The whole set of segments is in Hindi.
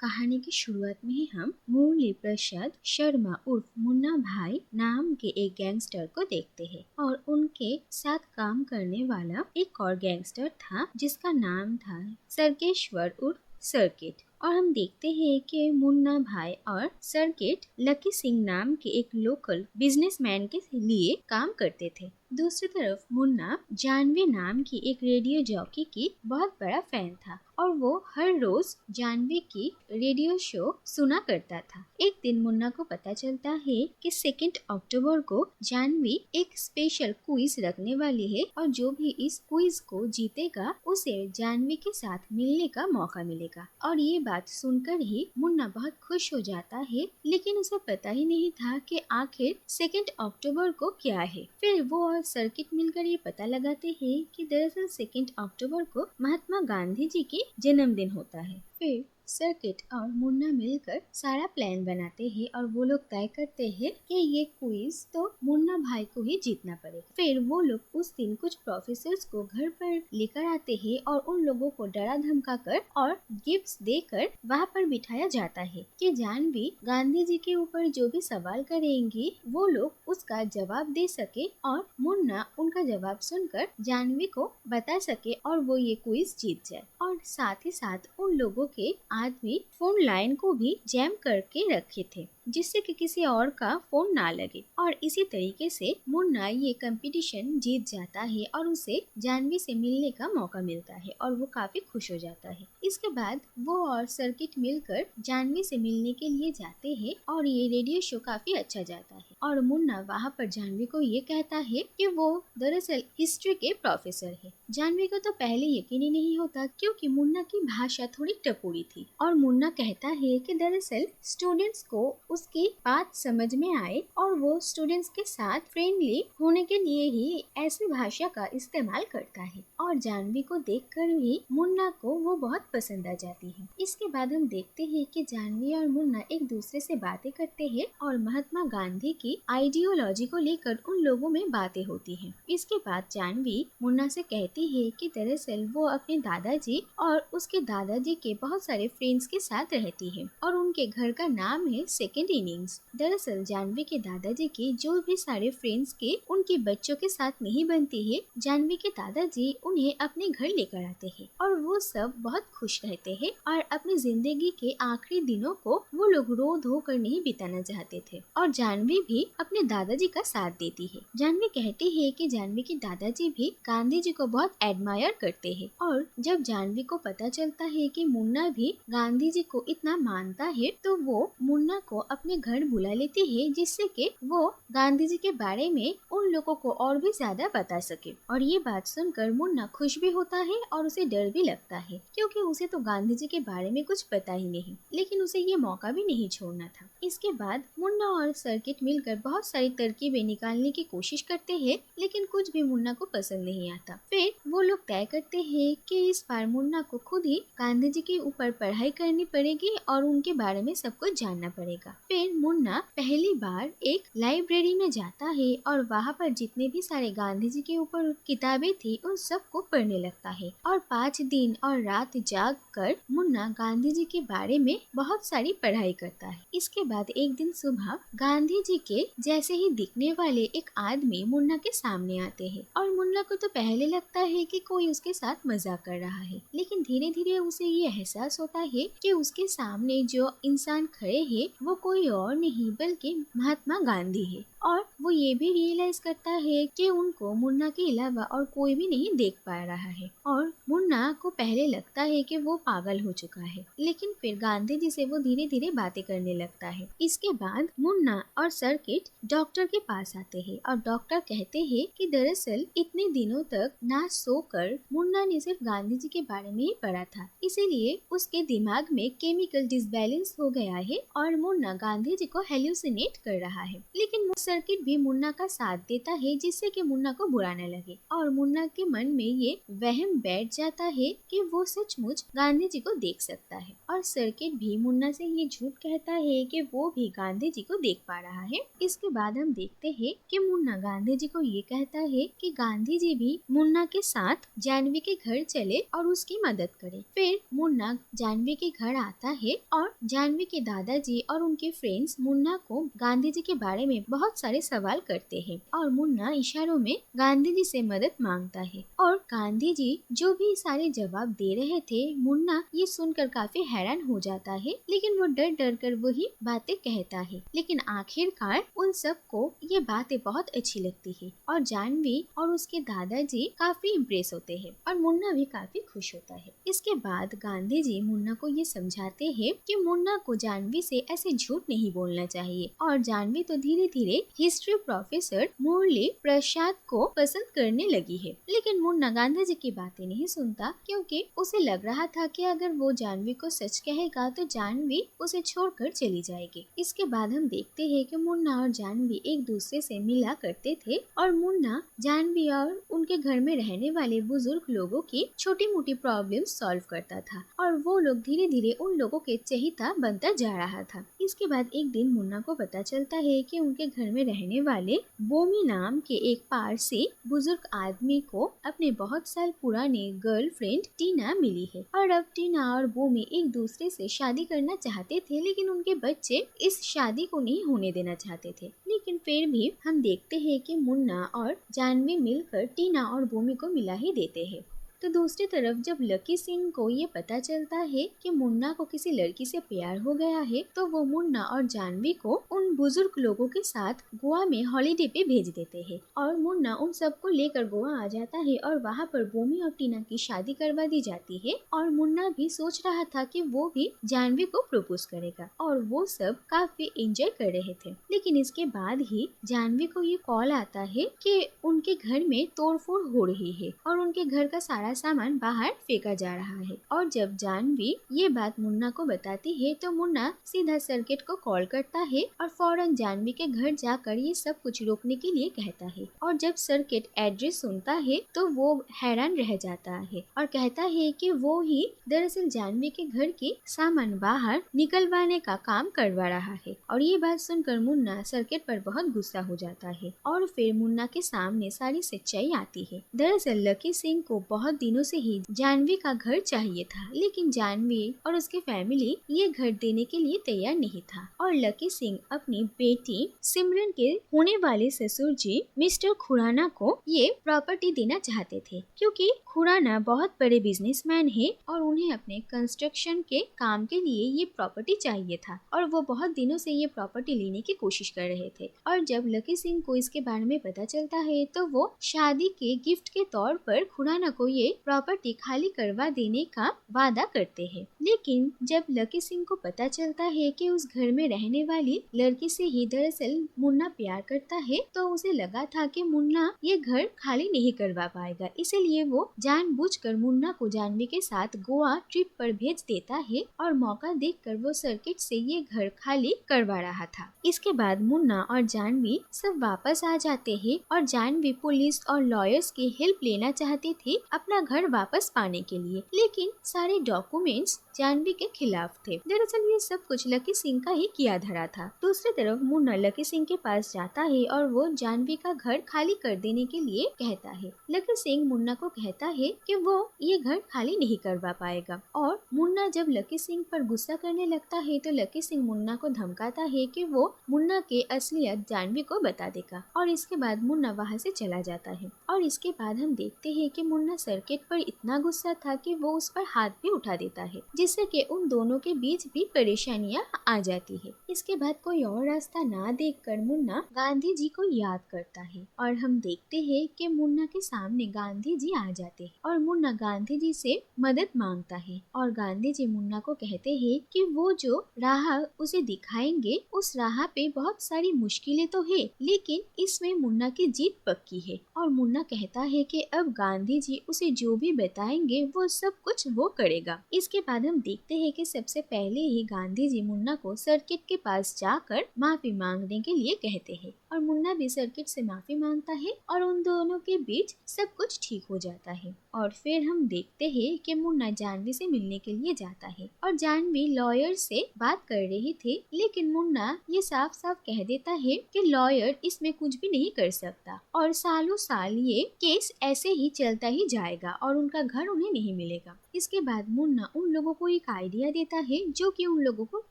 कहानी की शुरुआत में ही हम मुरली प्रसाद शर्मा उर्फ मुन्ना भाई नाम के एक गैंगस्टर को देखते हैं और उनके साथ काम करने वाला एक और गैंगस्टर था जिसका नाम था सर्केश्वर उर्फ सर्किट। और हम देखते हैं कि मुन्ना भाई और सर्किट लकी सिंह नाम के एक लोकल बिजनेसमैन के लिए काम करते थे। दूसरी तरफ मुन्ना जानवी नाम की एक रेडियो जॉकी की बहुत बड़ा फैन था और वो हर रोज जानवी की रेडियो शो सुना करता था। एक दिन मुन्ना को पता चलता है कि 2 अक्टूबर को जानवी एक स्पेशल क्विज रखने वाली है और जो भी इस क्विज को जीतेगा उसे जानवी के साथ मिलने का मौका मिलेगा। और ये बात सुनकर ही मुन्ना बहुत खुश हो जाता है, लेकिन उसे पता ही नहीं था कि आखिर 2 अक्टूबर को क्या है। फिर वो और सर्किट मिलकर ये पता लगाते हैं कि दरअसल 2 अक्टूबर को महात्मा गांधी जी की जन्मदिन होता है। फिर सर्किट और मुन्ना मिलकर सारा प्लान बनाते हैं और वो लोग तय करते हैं कि ये क्विज तो मुन्ना भाई को ही जीतना पड़ेगा। फिर वो लोग उस दिन कुछ प्रोफेसर्स को घर पर लेकर आते हैं और उन लोगों को डरा धमका कर और गिफ्ट्स देकर वहाँ पर बिठाया जाता है कि जानवी गांधी जी के ऊपर जो भी सवाल करेंगी वो लोग उसका जवाब दे सके और मुन्ना उनका जवाब सुनकर जानवी को बता सके और वो ये क्विज जीत जाए। और साथ ही साथ उन लोगों के आदमी फोन लाइन को भी जैम करके रखे थे जिससे कि किसी और का फोन ना लगे। और इसी तरीके से मुन्ना ये कंपटीशन जीत जाता है और उसे जानवी से मिलने का मौका मिलता है और वो काफी खुश हो जाता है। इसके बाद वो और सर्किट मिलकर जानवी से मिलने के लिए जाते हैं और ये रेडियो शो काफी अच्छा जाता है। और मुन्ना वहाँ पर जानवी को ये कहता है कि वो दरअसल हिस्ट्री के प्रोफेसर है। जानवी को तो पहले यकीन ही नहीं होता क्योंकि मुन्ना की भाषा थोड़ी टपोरी थी और मुन्ना कहता है कि दरअसल स्टूडेंट्स को उसकी बात समझ में आए और वो स्टूडेंट्स के साथ फ्रेंडली होने के लिए ही ऐसी भाषा का इस्तेमाल करता है। और जानवी को देखकर भी मुन्ना को वो बहुत पसंद आ जाती है। इसके बाद हम देखते हैं कि जानवी और मुन्ना एक दूसरे से बातें करते हैं और महात्मा गांधी की आइडियोलॉजी को लेकर उन लोगों में बातें होती हैं। इसके बाद जानवी मुन्ना से कहती है कि दरअसल वो अपने दादाजी और उसके दादाजी के बहुत सारे फ्रेंड्स के साथ रहती है और उनके घर का नाम है सेकंड इनिंग्स। दरअसल जानवी के दादाजी के जो भी सारे फ्रेंड्स के उनके बच्चों के साथ नहीं बनती है, जानवी के दादाजी उन्हें अपने घर लेकर आते हैं और वो सब बहुत खुश रहते हैं और अपनी जिंदगी के आखिरी दिनों को वो लोग रो धो कर नहीं बिताना चाहते थे। और जानवी भी अपने दादाजी का साथ देती है। जानवी कहती है कि जानवी के दादाजी भी गांधी जी को बहुत एडमायर करते हैं और जब जानवी को पता चलता है कि मुन्ना भी गांधी जी को इतना मानता है तो वो मुन्ना को अपने घर बुला लेती है जिससे कि वो गांधी जी के बारे में उन लोगों को और भी ज्यादा बता सके। और ये बात सुनकर मुन्ना खुश भी होता है और उसे डर भी लगता है क्योंकि उसे तो गांधी जी के बारे में कुछ पता ही नहीं, लेकिन उसे ये मौका भी नहीं छोड़ना था। इसके बाद मुन्ना और सर्किट मिलकर बहुत सारी तरकीबें निकालने की कोशिश करते हैं, लेकिन कुछ भी मुन्ना को पसंद नहीं आता। फिर वो लोग तय करते हैं कि इस बार मुन्ना को खुद ही गांधी जी के ऊपर पढ़ाई करनी पड़ेगी और उनके बारे में सब कुछ जानना पड़ेगा। फिर मुन्ना पहली बार एक लाइब्रेरी में जाता है और वहाँ पर जितने भी सारे गांधी जी के ऊपर किताबें थी उन सबको पढ़ने लगता है और 5 दिन और रात जाग कर मुन्ना गांधी जी के बारे में बहुत सारी पढ़ाई करता है। इसके बाद एक दिन सुबह गांधी जी के जैसे ही दिखने वाले एक आदमी मुन्ना के सामने आते हैं और मुन्ना को तो पहले लगता है कि कोई उसके साथ मजाक कर रहा है, लेकिन धीरे धीरे उसे ये एहसास होता है कि उसके सामने जो इंसान खड़े हैं वो कोई और नहीं बल्कि महात्मा गांधी है। और वो ये भी रियलाइज करता है कि उनको मुन्ना के अलावा और कोई भी नहीं देख पा रहा है और मुन्ना को पहले लगता है कि वो पागल हो चुका है, लेकिन फिर गांधी जी से वो धीरे धीरे बातें करने लगता है। इसके बाद मुन्ना और सर्किट डॉक्टर के पास आते हैं और डॉक्टर कहते हैं कि दरअसल इतने दिनों तक ना सोकर मुन्ना ने सिर्फ गांधी जी के बारे में ही पढ़ा था, इसीलिए उसके दिमाग में केमिकल डिसबैलेंस हो गया है और मुन्ना गांधी जी को हेल्यूसिनेट कर रहा है। लेकिन सर्किट भी मुन्ना का साथ देता है जिससे कि मुन्ना को बुरा न लगे और मुन्ना के मन में ये वहम बैठ जाता है कि वो सचमुच गांधी जी को देख सकता है और सर्किट भी मुन्ना से ये झूठ कहता है कि वो भी गांधी जी को देख पा रहा है। इसके बाद हम देखते हैं कि मुन्ना गांधी जी को ये कहता है कि गांधी जी भी मुन्ना के साथ जानवी के घर चले और उसकी मदद करे। फिर मुन्ना जानवी के घर आता है और जानवी के दादाजी और उनके फ्रेंड्स मुन्ना को गांधी जी के बारे में बहुत सारे सवाल करते हैं और मुन्ना इशारों में गांधी जी से मदद मांगता है और गांधी जी जो भी सारे जवाब दे रहे थे मुन्ना ये सुनकर काफी हैरान हो जाता है, लेकिन वो डर डर कर वही बातें कहता है। लेकिन आखिरकार उन सबको ये बातें बहुत अच्छी लगती है और जानवी और उसके दादाजी काफी इम्प्रेस होते हैं और मुन्ना भी काफी खुश होता है। इसके बाद गांधी जी मुन्ना को ये समझाते हैं कि मुन्ना को जानवी से ऐसे झूठ नहीं बोलना चाहिए और जानवी तो धीरे धीरे हिस्ट्री प्रोफेसर मुरली प्रसाद को पसंद करने लगी है। लेकिन मुन्ना गांधी जी की बातें नहीं सुनता क्योंकि उसे लग रहा था कि अगर वो जानवी को सच कहेगा तो जानवी उसे छोड़कर चली जाएगी। इसके बाद हम देखते हैं कि मुन्ना और जानवी एक दूसरे से मिला करते थे और मुन्ना जानवी और उनके घर में रहने वाले बुजुर्ग लोगों की छोटी मोटी प्रॉब्लम सॉल्व करता था और वो लोग धीरे धीरे उन लोगों के चहेता बनता जा रहा था। इसके बाद एक दिन मुन्ना को पता चलता है कि उनके घर में रहने वाले बोमी नाम के एक पारसी बुजुर्ग आदमी को अपने बहुत साल पुराने गर्लफ्रेंड टीना मिली है और अब टीना और बोमी एक दूसरे से शादी करना चाहते थे, लेकिन उनके बच्चे इस शादी को नहीं होने देना चाहते थे। लेकिन फिर भी हम देखते हैं कि मुन्ना और जानवी मिलकर टीना और बोमी को मिला ही देते हैं। तो दूसरी तरफ जब लकी सिंह को ये पता चलता है कि मुन्ना को किसी लड़की से प्यार हो गया है तो वो मुन्ना और जानवी को उन बुजुर्ग लोगों के साथ गोवा में हॉलिडे पे भेज देते हैं और मुन्ना उन सबको लेकर गोवा आ जाता है और वहाँ पर बोमी और टीना की शादी करवा दी जाती है और मुन्ना भी सोच रहा था कि वो भी जानवी को प्रपोज करेगा और वो सब काफी एंजॉय कर रहे थे। लेकिन इसके बाद ही जानवी को ये कॉल आता है कि उनके घर में तोड़फोड़ हो रही है और उनके घर का सारा सामान बाहर फेंका जा रहा है और जब जानवी ये बात मुन्ना को बताती है तो मुन्ना सीधा सर्किट को कॉल करता है और फौरन जानवी के घर जाकर ये सब कुछ रोकने के लिए कहता है और जब सर्किट एड्रेस सुनता है तो वो हैरान रह जाता है और कहता है कि वो ही दरअसल जानवी के घर के सामान बाहर निकलवाने का काम करवा रहा है और ये बात सुनकर मुन्ना सर्किट पर बहुत गुस्सा हो जाता है और फिर मुन्ना के सामने सारी सच्चाई आती है। दरअसल लकी सिंह को बहुत दिनों से ही जानवी का घर चाहिए था, लेकिन जानवी और उसकी फैमिली ये घर देने के लिए तैयार नहीं था और लकी सिंह अपनी बेटी सिमरन के होने वाले ससुर जी मिस्टर खुराना को ये प्रॉपर्टी देना चाहते थे क्योंकि खुराना बहुत बड़े बिजनेसमैन है और उन्हें अपने कंस्ट्रक्शन के काम के लिए ये प्रॉपर्टी चाहिए था और वो बहुत दिनों से ये प्रॉपर्टी लेने की कोशिश कर रहे थे और जब लकी सिंह को इसके बारे में पता चलता है तो वो शादी के गिफ्ट के तौर पर खुराना को ये प्रॉपर्टी खाली करवा देने का वादा करते हैं। लेकिन जब लकी सिंह को पता चलता है कि उस घर में रहने वाली लड़की से ही दरअसल मुन्ना प्यार करता है तो उसे लगा था कि मुन्ना ये घर खाली नहीं करवा पाएगा, इसीलिए वो जानबूझकर मुन्ना को जानवी के साथ गोवा ट्रिप पर भेज देता है और मौका देखकर वो सर्किट से ये घर खाली करवा रहा था। इसके बाद मुन्ना और जानवी सब वापस आ जाते हैं और जानवी पुलिस और लॉयर्स की हेल्प लेना चाहती थी अपना घर वापस पाने के लिए, लेकिन सारे डॉक्यूमेंट्स जानवी के खिलाफ थे। दरअसल ये सब कुछ लकी सिंह का ही किया धरा था। दूसरी तरफ मुन्ना लकी सिंह के पास जाता है और वो जानवी का घर खाली कर देने के लिए कहता है। लकी सिंह मुन्ना को कहता है कि वो ये घर खाली नहीं करवा पाएगा और मुन्ना जब लकी सिंह पर गुस्सा करने लगता है तो लकी सिंह मुन्ना को धमकाता है कि वो मुन्ना के असलियत जानवी को बता देगा और इसके बाद मुन्ना वहाँ से चला जाता है और इसके बाद हम देखते हैं कि मुन्ना सर्किट पर इतना गुस्सा था कि वो उस पर हाथ भी उठा देता है, जिससे कि उन दोनों के बीच भी परेशानियां आ जाती है। इसके बाद कोई और रास्ता ना देखकर मुन्ना गांधी जी को याद करता है और हम देखते हैं कि मुन्ना के सामने गांधी जी आ जाते हैं और मुन्ना गांधी जी से मदद मांगता है और गांधी जी मुन्ना को कहते हैं कि वो जो राह उसे दिखाएंगे उस राह पे बहुत सारी मुश्किलें तो है, लेकिन इसमें मुन्ना की जीत पक्की है और मुन्ना कहता है कि अब गांधी जी उसे जो भी बताएंगे वो सब कुछ वो करेगा। इसके बाद हम देखते हैं कि सबसे पहले ही गांधी जी मुन्ना को सर्किट के पास जाकर माफी मांगने के लिए कहते हैं और मुन्ना भी सर्किट से माफी मांगता है और उन दोनों के बीच सब कुछ ठीक हो जाता है और फिर हम देखते हैं कि मुन्ना जानवी से मिलने के लिए जाता है और जानवी लॉयर से बात कर रही थी, लेकिन मुन्ना ये साफ साफ कह देता है कि लॉयर इसमें कुछ भी नहीं कर सकता और सालों साल ये केस ऐसे ही चलता ही जाएगा और उनका घर उन्हें नहीं मिलेगा। इसके बाद मुन्ना उन लोगों को एक आइडिया देता है जो कि उन लोगों को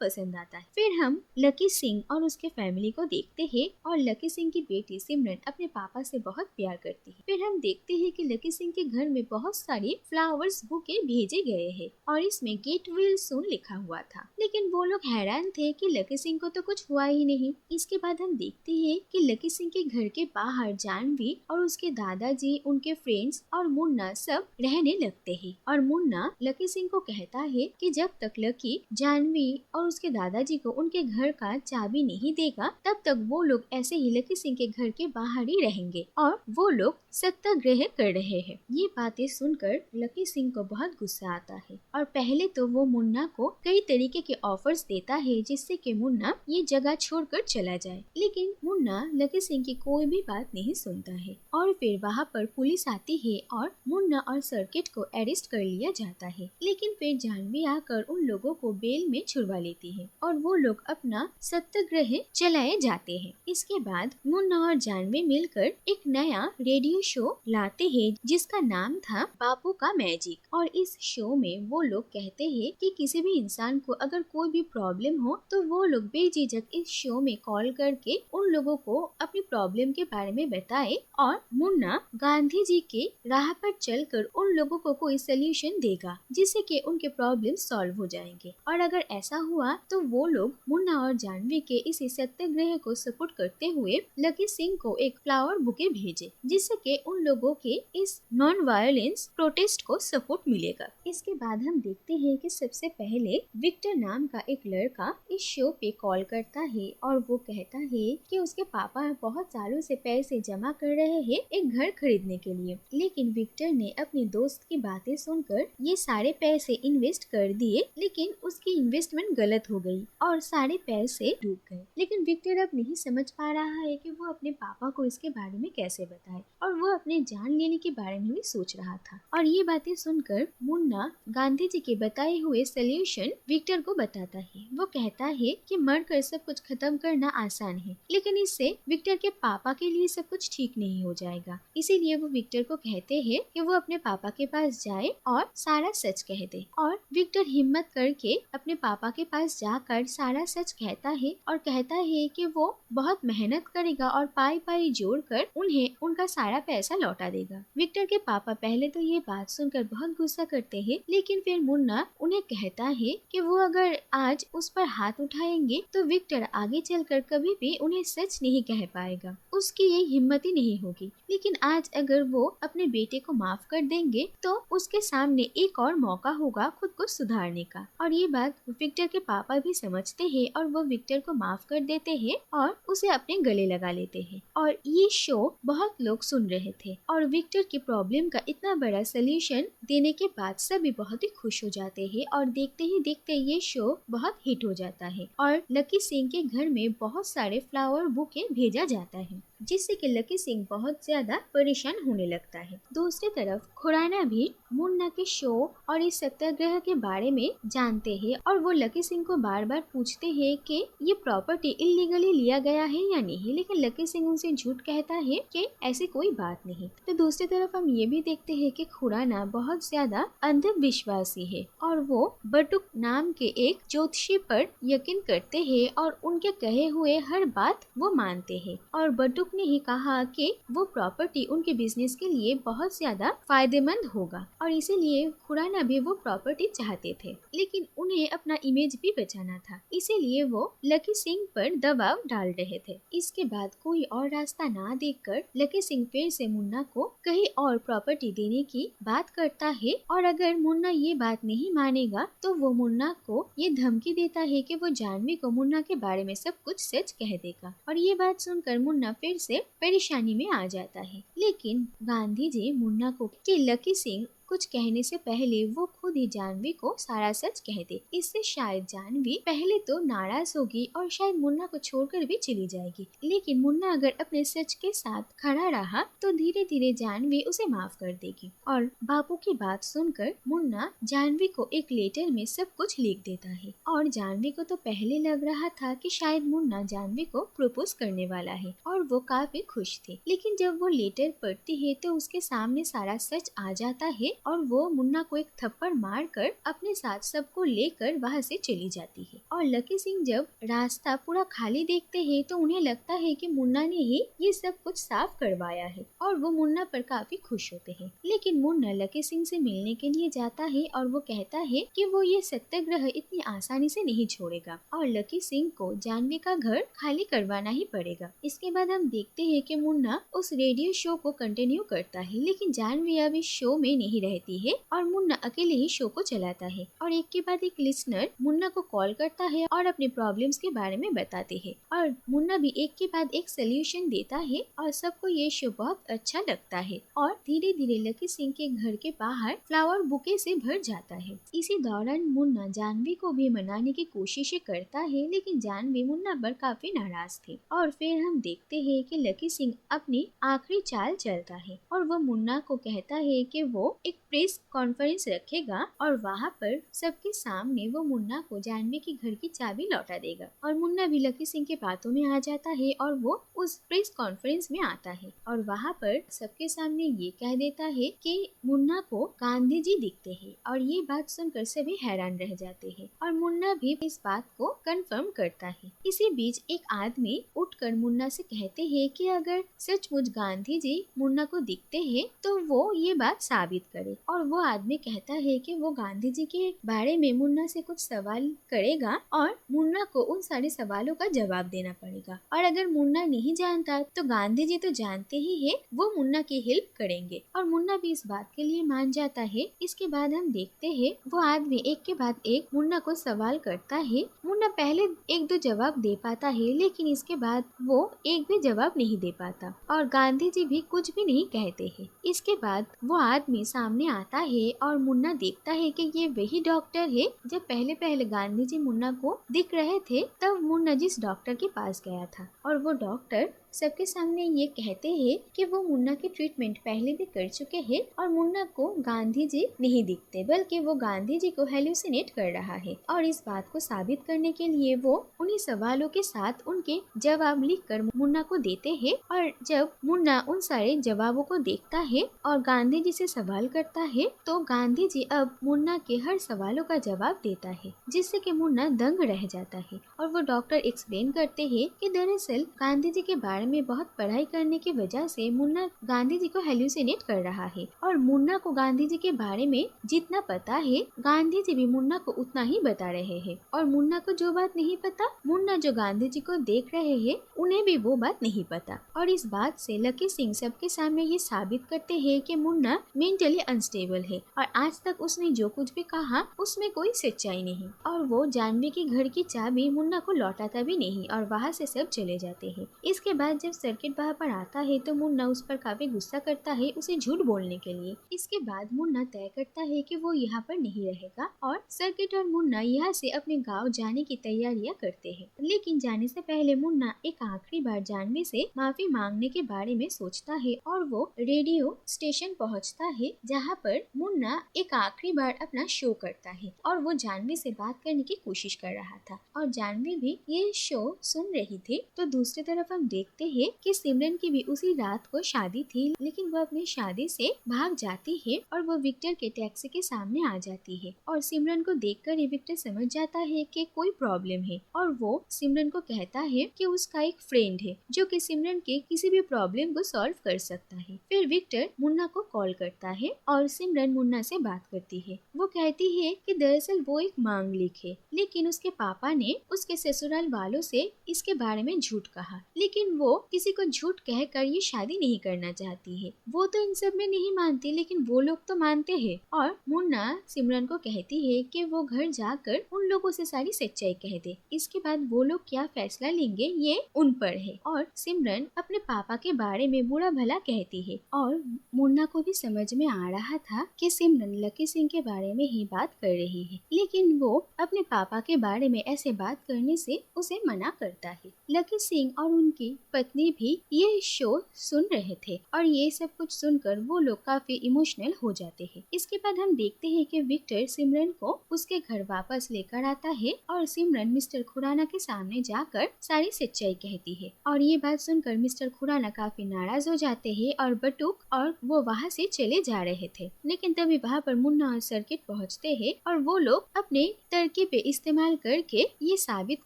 पसंद आता है। फिर हम लकी सिंह और उसके फैमिली को देखते हैं और लकी सिंह की बेटी सिमरन अपने पापा से बहुत प्यार करती है। फिर हम देखते हैं कि लकी सिंह के घर में बहुत सारी फ्लावर्स बुके भेजे गए हैं और इसमें गेट विल सून लिखा हुआ था, लेकिन वो लोग हैरान थे कि लकी सिंह को तो कुछ हुआ ही नहीं। इसके बाद हम देखते हैं कि लकी सिंह के घर के बाहर जानवी और उसके दादाजी, उनके फ्रेंड्स और मुन्ना सब रहने लगते हैं और मुन्ना लकी सिंह को कहता है कि जब तक लकी जानवी और उसके दादाजी को उनके घर का चाबी नहीं देगा तब तक वो लोग ऐसे ही लकी सिंह के घर के बाहर ही रहेंगे और वो लोग सत्याग्रह कर रहे हैं। ये बातें सुनकर लकी सिंह को बहुत गुस्सा आता है और पहले तो वो मुन्ना को कई तरीके के ऑफर्स देता है जिससे कि मुन्ना ये जगह छोड़कर चला जाए, लेकिन मुन्ना लकी सिंह की कोई भी बात नहीं सुनता है और फिर वहाँ पर पुलिस आती है और मुन्ना और सर्किट को अरेस्ट कर लिया जाता है। लेकिन फिर जानवी आकर उन लोगों को बेल में छुड़वा लेती है और वो लोग अपना सत्याग्रह चलाए जाते हैं। इसके बाद मुन्ना और जानवी मिलकर एक नया रेडियो शो लाते हैं जिसका नाम था बापू का मैजिक और इस शो में वो लोग कहते हैं कि किसी भी इंसान को अगर कोई भी प्रॉब्लम हो तो वो लोग बेझिझक इस शो में कॉल करके उन लोगों को अपनी प्रॉब्लम के बारे में बताए और मुन्ना गांधी जी के राह पर चलकर उन लोगों को कोई सोल्यूशन देगा जिससे कि उनके प्रॉब्लम सॉल्व हो जाएंगे। और अगर ऐसा हुआ तो वो लोग मुन्ना और जानवी के इस सत्याग्रह को सपोर्ट करते हुए लकी सिंह को एक फ्लावर बुके भेजे जिससे कि उन लोगों के इस नॉन वायलेंस प्रोटेस्ट को सपोर्ट मिलेगा। इसके बाद हम देखते हैं कि सबसे पहले विक्टर नाम का एक लड़का इस शो पे कॉल करता है और वो कहता है कि उसके पापा बहुत सालों से पैसे जमा कर रहे हैं एक घर खरीदने के लिए, लेकिन विक्टर ने अपने दोस्त की बातें सुनकर ये सारे पैसे इन्वेस्ट कर दिए, लेकिन उसकी इन्वेस्टमेंट गलत हो गई और सारे पैसे डूब गए। लेकिन विक्टर अब नहीं समझ पा रहा है कि वो अपने पापा को इसके बारे में कैसे बताए और वो अपने जान लेने के बारे में भी सोच रहा था। और ये बातें सुनकर मुन्ना गांधी जी के बताए हुए सोल्यूशन विक्टर को बताता है। वो कहता है कि मरकर सब कुछ खत्म करना आसान है, लेकिन इससे विक्टर के पापा के लिए सब कुछ ठीक नहीं हो जाएगा। इसीलिए वो विक्टर को कहते हैं कि वो अपने पापा के पास जाए और सारा सच कह दे। और विक्टर हिम्मत करके अपने पापा के पास जाकर सारा सच कहता है और कहता है कि वो बहुत मेहनत करेगा और पाई पाई जोड़कर उन्हें उनका सारा पैसा लौटा देगा। विक्टर के पापा पहले तो ये बात सुनकर बहुत गुस्सा करते हैं, लेकिन फिर मुन्ना उन्हें कहता है कि वो अगर आज उस पर हाथ उठाएंगे तो विक्टर आगे चलकर कभी भी उन्हें सच नहीं कह पाएगा, उसकी ये हिम्मत ही नहीं होगी। लेकिन आज अगर वो अपने बेटे को माफ कर देंगे तो उसके सामने एक और मौका होगा खुद को सुधारने का। और ये बात विक्टर के पापा भी समझते हैं और वो विक्टर को माफ कर देते हैं और उसे अपने गले लगा लेते हैं। और ये शो बहुत लोग सुन रहे थे और विक्टर की प्रॉब्लम का इतना बड़ा सोल्यूशन देने के बाद सभी बहुत ही खुश हो जाते हैं और देखते ही देखते ये शो बहुत हिट हो जाता है और लकी सिंह के घर में बहुत सारे फ्लावर बुके भेजा जाता है जिससे कि लकी सिंह बहुत ज्यादा परेशान होने लगता है। दूसरी तरफ खुराना भी मुन्ना के शो और इस सत्याग्रह के बारे में जानते हैं और वो लकी सिंह को बार बार पूछते हैं कि ये प्रॉपर्टी इलीगली लिया गया है या नहीं, लेकिन लकी सिंह उनसे झूठ कहता है कि ऐसी कोई बात नहीं। तो दूसरी तरफ हम ये भी देखते हैं कि खुराना बहुत ज्यादा अंधविश्वासी है और वो बटुक नाम के एक ज्योतिषी पर यकीन करते हैं और उनके कहे हुए हर बात वो मानते हैं। और बटुक ने ही कहा कि वो प्रॉपर्टी उनके बिजनेस के लिए बहुत ज्यादा फायदेमंद होगा और इसीलिए खुराना भी वो प्रॉपर्टी चाहते थे, लेकिन उन्हें अपना इमेज भी बचाना था, इसीलिए वो लकी सिंह पर दबाव डाल रहे थे। इसके बाद कोई और रास्ता ना देखकर लकी सिंह फिर से मुन्ना को कहीं और प्रॉपर्टी देने की बात करता है और अगर मुन्ना ये बात नहीं मानेगा तो वो मुन्ना को ये धमकी देता है कि वो जानवी को मुन्ना के बारे में सब कुछ सच कह देगा। और ये बात सुनकर मुन्ना फिर से परेशानी में आ जाता है, लेकिन गांधी जी मुन्ना को कि लकी सिंह कुछ कहने से पहले वो खुद ही जानवी को सारा सच कह दे। इससे शायद जानवी पहले तो नाराज होगी और शायद मुन्ना को छोड़कर भी चली जाएगी, लेकिन मुन्ना अगर अपने सच के साथ खड़ा रहा तो धीरे धीरे जानवी उसे माफ कर देगी। और बापू की बात सुनकर मुन्ना जानवी को एक लेटर में सब कुछ लिख देता है। और जानवी को तो पहले लग रहा था कि शायद मुन्ना जानवी को प्रपोज करने वाला है और वो काफी खुश थे, लेकिन जब वो लेटर पढ़ती है तो उसके सामने सारा सच आ जाता है और वो मुन्ना को एक थप्पड़ मारकर अपने साथ सबको लेकर वहाँ से चली जाती है। और लकी सिंह जब रास्ता पूरा खाली देखते हैं तो उन्हें लगता है कि मुन्ना ने ही ये सब कुछ साफ करवाया है और वो मुन्ना पर काफी खुश होते हैं। लेकिन मुन्ना लकी सिंह से मिलने के लिए जाता है और वो कहता है कि वो ये सत्याग्रह इतनी आसानी से नहीं छोड़ेगा और लकी सिंह को जानवी का घर खाली करवाना ही पड़ेगा। इसके बाद हम देखते हैं कि मुन्ना उस रेडियो शो को कंटिन्यू करता है, लेकिन जानवी अब इस शो में नहीं रहती है और मुन्ना अकेले ही शो को चलाता है। और एक के बाद एक लिसनर मुन्ना को कॉल करता है और अपने प्रॉब्लम्स के बारे में बताते हैं और मुन्ना भी एक के बाद एक सोल्यूशन देता है और सबको ये शो बहुत अच्छा लगता है। और धीरे धीरे लकी सिंह के घर के बाहर फ्लावर बुके से भर जाता है। इसी दौरान मुन्ना जानवी को भी मनाने की कोशिशें करता है, लेकिन जानवी मुन्ना पर काफी नाराज थी। और फिर हम देखते हैं कि लकी सिंह अपनी आखिरी चाल चलता है और वो मुन्ना को कहता है कि वो एक प्रेस कॉन्फ्रेंस रखेगा और वहाँ पर सबके सामने वो मुन्ना को जानवी के घर की चाबी लौटा देगा। और मुन्ना भी लकी सिंह के बातों में आ जाता है और वो उस प्रेस कॉन्फ्रेंस में आता है और वहाँ पर सबके सामने ये कह देता है कि मुन्ना को गांधी जी दिखते हैं। और ये बात सुनकर सभी हैरान रह जाते हैं और मुन्ना भी इस बात को कंफर्म करता है। इसी बीच एक आदमी उठकर मुन्ना से कहते हैं कि अगर सचमुच गांधी जी मुन्ना को दिखते हैं तो वो ये बात साबित करे। और वो आदमी कहता है कि वो गांधी जी के बारे में मुन्ना से कुछ सवाल करेगा और मुन्ना को उन सारे सवालों का जवाब देना पड़ेगा और अगर मुन्ना नहीं जानता तो गांधी जी तो जानते ही है, वो मुन्ना की हेल्प करेंगे और मुन्ना भी इस बात के लिए मान जाता है। इसके बाद हम देखते हैं वो आदमी एक के बाद एक मुन्ना को सवाल करता है। मुन्ना पहले एक दो जवाब दे पाता है, लेकिन इसके बाद वो एक भी जवाब नहीं दे पाता और गांधी जी भी कुछ भी नहीं कहते हैं। इसके बाद वो आदमी सामने आता है और मुन्ना देखता है कि ये वही डॉक्टर है जब पहले पहले गांधी जी मुन्ना को दिख रहे थे, तब मुन्ना जिस डॉक्टर के पास गया था। और वो डॉक्टर सबके सामने ये कहते हैं कि वो मुन्ना की ट्रीटमेंट पहले भी कर चुके हैं और मुन्ना को गांधी जी नहीं दिखते, बल्कि वो गांधी जी को हेलुसिनेट कर रहा है। और इस बात को साबित करने के लिए वो उन्हीं सवालों के साथ उनके जवाब लिखकर मुन्ना को देते हैं। और जब मुन्ना उन सारे जवाबों को देखता है और गांधी जी से सवाल करता है तो गांधी जी अब मुन्ना के हर सवालों का जवाब देता है, जिससे कि मुन्ना दंग रह जाता है। और वो डॉक्टर एक्सप्लेन करते हैं कि दरअसल गांधी जी के बारे में बहुत पढ़ाई करने की वजह से मुन्ना गांधी जी को हेलुसिनेट कर रहा है और मुन्ना को गांधी जी के बारे में जितना पता है गांधी जी भी मुन्ना को उतना ही बता रहे हैं और मुन्ना को जो बात नहीं पता, मुन्ना जो गांधी जी को देख रहे हैं उन्हें भी वो बात नहीं पता। और इस बात से लकी सिंह सबके सामने ये साबित करते हैं कि मुन्ना मेंटली अनस्टेबल है और आज तक उसने जो कुछ भी कहा उसमें कोई सच्चाई नहीं। और वो जानवी के घर की चाबी मुन्ना को लौटाता भी नहीं और वहाँ से सब चले जाते हैं। इसके बाद जब सर्किट वहाँ पर आता है तो मुन्ना उस पर काफी गुस्सा करता है उसे झूठ बोलने के लिए। इसके बाद मुन्ना तय करता है कि वो यहाँ पर नहीं रहेगा और सर्किट और मुन्ना यहाँ से अपने गांव जाने की तैयारियां करते हैं। लेकिन जाने से पहले मुन्ना एक आखिरी बार जानवी से माफी मांगने के बारे में सोचता है और वो रेडियो स्टेशन पहुँचता है जहाँ पर मुन्ना एक आखिरी बार अपना शो करता है और वो जानवी से बात करने की कोशिश कर रहा था और जानवी भी ये शो सुन रही थी। तो दूसरी तरफ हम देखते हैं कि सिमरन की भी उसी रात को शादी थी, लेकिन वो अपनी शादी से भाग जाती है और वो विक्टर के टैक्सी के सामने आ जाती है और सिमरन को देखकर ही विक्टर समझ जाता है कि कोई प्रॉब्लम है और वो सिमरन को कहता है कि उसका एक फ्रेंड है जो कि सिमरन के किसी भी प्रॉब्लम को सॉल्व कर सकता है। फिर विक्टर मुन्ना को कॉल करता है और सिमरन मुन्ना से बात करती है। वो कहती है कि दरअसल वो एक मांगलिक है, लेकिन उसके पापा ने उसके ससुराल वालों से इसके बारे में झूठ कहा, लेकिन वो किसी को झूठ कहकर ये शादी नहीं करना चाहती है। वो तो इन सब में नहीं मानती, लेकिन वो लोग तो मानते हैं। और मुन्ना सिमरन को कहती है कि वो घर जाकर उन लोगों से सारी सच्चाई कह दे। इसके बाद वो लोग क्या फैसला लेंगे ये उन पर है। और सिमरन अपने पापा के बारे में बुरा भला कहती है और मुन्ना को भी समझ में आ रहा था कि सिमरन लकी सिंह के बारे में ही बात कर रही है, लेकिन वो अपने पापा के बारे में ऐसे बात करने से उसे मना करता है। लकी सिंह और उनकी पत्नी भी ये शो सुन रहे थे और ये सब कुछ सुनकर वो लोग काफी इमोशनल हो जाते हैं। इसके बाद हम देखते हैं कि विक्टर सिमरन को उसके घर वापस लेकर आता है और सिमरन मिस्टर खुराना के सामने जाकर सारी सच्चाई कहती है और ये बात सुनकर मिस्टर खुराना काफी नाराज हो जाते हैं और बटुक और वो वहाँ से चले जा रहे थे। लेकिन तभी वहाँ पर मुन्ना और सर्किट पहुँचते हैं और वो लोग अपने तरकीब इस्तेमाल करके ये साबित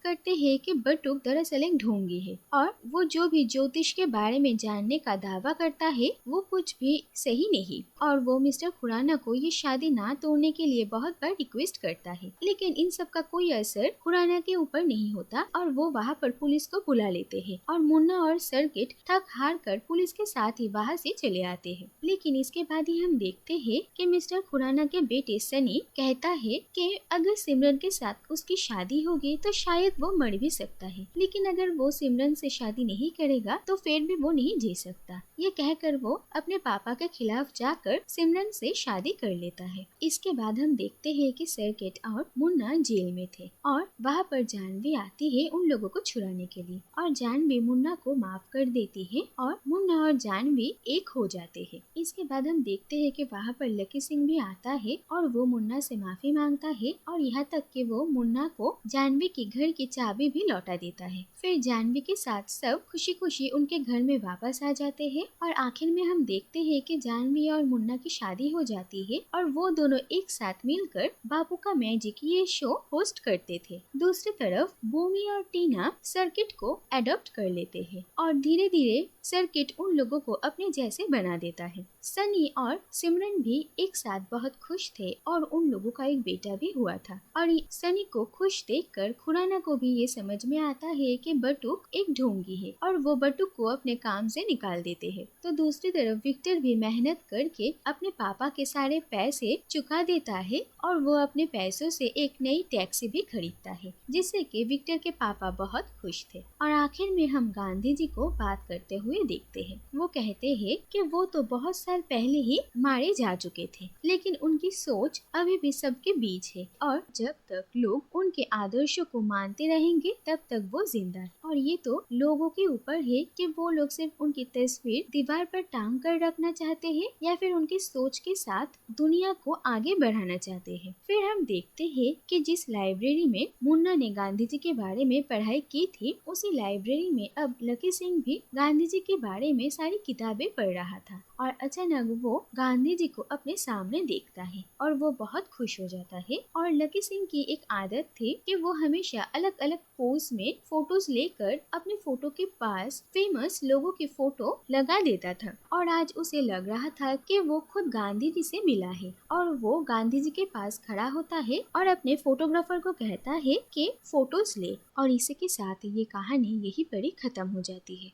करते हैं कि बटुक दरअसल एक ढोंगी है और वो जो भी ज्योतिष के बारे में जानने का दावा करता है वो कुछ भी सही नहीं, और वो मिस्टर खुराना को ये शादी ना तोड़ने के लिए बहुत बार रिक्वेस्ट करता है। लेकिन इन सब का कोई असर खुराना के ऊपर नहीं होता और वो वहाँ पर पुलिस को बुला लेते हैं और मुन्ना और सर्किट थक हार कर पुलिस के साथ ही वहाँ से चले आते हैं। लेकिन इसके बाद ही हम देखते हैं कि मिस्टर खुराना के बेटे सनी कहता है कि अगर सिमरन के साथ उसकी शादी होगी तो शायद वो मर भी सकता है, लेकिन अगर वो सिमरन से शादी नहीं करेगा तो फिर भी वो नहीं जी सकता। ये कहकर वो अपने पापा के खिलाफ जाकर सिमरन से शादी कर लेता है। इसके बाद हम देखते हैं कि सर्किट और मुन्ना जेल में थे और वहाँ पर जानवी आती है उन लोगों को छुड़ाने के लिए और जानवी मुन्ना को माफ कर देती है और मुन्ना और जानवी एक हो जाते हैं। इसके बाद हम देखते हैं कि वहाँ पर लकी सिंह भी आता है और वो मुन्ना से माफी मांगता है और यहाँ तक कि वो मुन्ना को जानवी के घर की चाबी भी लौटा देता है। फिर जानवी के साथ सब खुशी खुशी उनके घर में वापस आ जाते हैं और आखिर में हम देखते हैं कि जानवी और मुन्ना की शादी हो जाती है और वो दोनों एक साथ मिलकर बापू का मैजिक ये शो होस्ट करते थे। दूसरी तरफ भूमि और टीना सर्किट को एडॉप्ट कर लेते हैं और धीरे धीरे सर्किट उन लोगों को अपने जैसे बना देता है। सनी और सिमरन भी एक साथ बहुत खुश थे और उन लोगों का एक बेटा भी हुआ था और सनी को खुश देखकर खुराना को भी ये समझ में आता है कि बटुक एक ढोंगी है और वो बटुक को अपने काम से निकाल देते हैं। तो दूसरी तरफ विक्टर भी मेहनत करके अपने पापा के सारे पैसे चुका देता है और वो अपने पैसों से एक नई टैक्सी भी खरीदता है, जिससे कि विक्टर के पापा बहुत खुश थे। और आखिर में हम गांधी जी को बात करते हुए देखते हैं। वो कहते हैं कि वो तो बहुत साल पहले ही मारे जा चुके थे, लेकिन उनकी सोच अभी भी सबके बीच है और जब तक लोग उनके आदर्शों को मानते रहेंगे तब तक वो जिंदा है। और ये तो लोगों के ऊपर है कि वो लोग सिर्फ उनकी तस्वीर दीवार पर टांग कर रखना चाहते हैं या फिर उनकी सोच के साथ दुनिया को आगे बढ़ाना चाहते हैं। फिर हम देखते हैं कि जिस लाइब्रेरी में मुन्ना ने गांधी जी के बारे में पढ़ाई की थी, उसी लाइब्रेरी में अब लकी सिंह भी गांधी जी के बारे में सारी किताबें पढ़ रहा था और अचानक वो गांधी जी को अपने सामने देखता है और वो बहुत खुश हो जाता है। और लकी सिंह की एक आदत थी कि वो हमेशा अलग अलग पोज में फोटोज लेकर अपने फोटो के पास फेमस लोगों की फोटो लगा देता था और आज उसे लग रहा था कि वो खुद गांधी जी से मिला है और वो गांधी जी के पास खड़ा होता है और अपने फोटोग्राफर को कहता है कि फोटोज ले। और इसी के साथ ये कहानी यही पर ही खत्म हो जाती है।